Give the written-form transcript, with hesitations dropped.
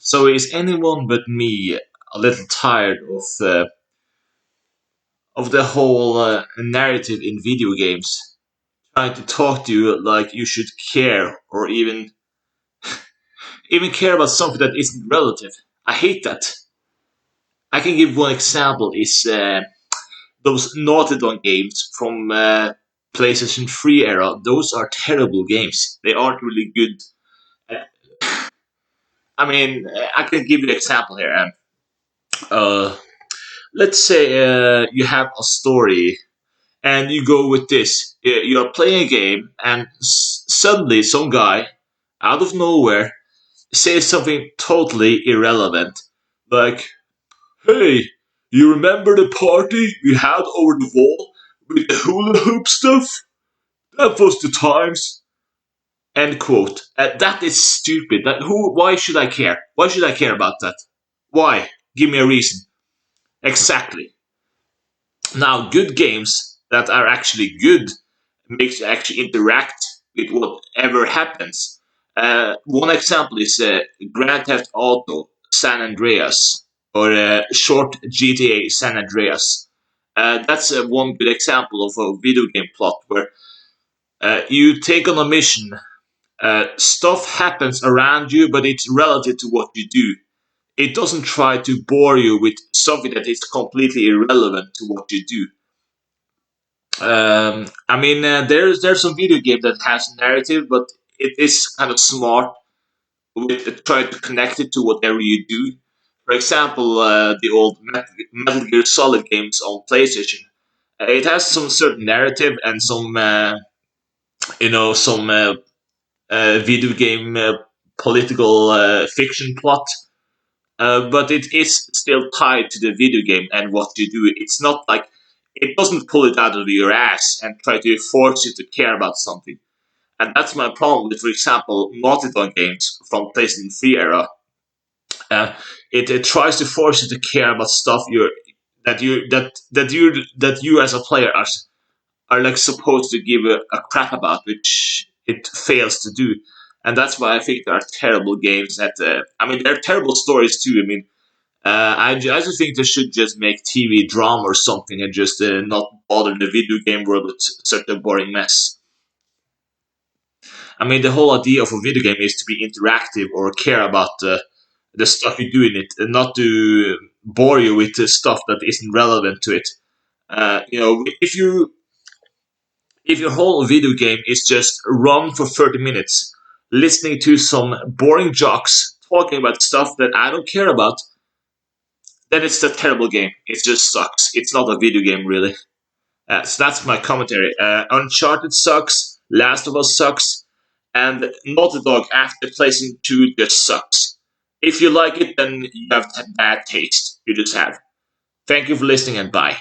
So is anyone but me a little tired of the whole narrative in video games, trying to talk to you like you should care, or even care about something that isn't relative? I hate that. I can give one example. Is those Naughty Dog games from PlayStation 3 era? Those are terrible games. They aren't really good. I mean, I can give you an example here. Uh, let's say you have a story and you go with this. You're playing a game, and suddenly some guy out of nowhere says something totally irrelevant, like, "Hey, you remember the party we had over the wall with the hula hoop stuff? That was the times." End quote. That is stupid. That who? Why should I care? Why should I care about that? Why? Give me a reason. Exactly. Now, good games that are actually good makes you actually interact with whatever happens. One example is Grand Theft Auto San Andreas, or short GTA San Andreas. That's one good example of a video game plot where you take on a mission, stuff happens around you, but it's relative to what you do. It doesn't try to bore you with something that is completely irrelevant to what you do. I mean, there's some video game that has narrative, but it is kind of smart with trying to connect it to whatever you do. For example, the old Metal Gear Solid games on PlayStation. It has some certain narrative and some, some video game political fiction plot, but it is still tied to the video game and what you do. It's not like it doesn't pull it out of your ass and try to force you to care about something. And that's my problem with, for example, Naughty Dog games from PlayStation 3 era. Uh, it tries to force you to care about stuff that you as a player are like supposed to give a crap about, which it fails to do. And that's why I think there are terrible games that. I mean, there are terrible stories too. I mean, I just think they should just make TV drama or something and just not bother the video game world with such a boring mess. I mean, the whole idea of a video game is to be interactive or care about the stuff you do in it, and not to bore you with the stuff that isn't relevant to it. If your whole video game is just run for 30 minutes, listening to some boring jocks talking about stuff that I don't care about, then it's a terrible game. It just sucks. It's not a video game, really. So that's my commentary. Uncharted sucks, Last of Us sucks, and Naughty Dog after PlayStation 2 just sucks. If you like it, then you have bad taste. You just have. Thank you for listening, and bye.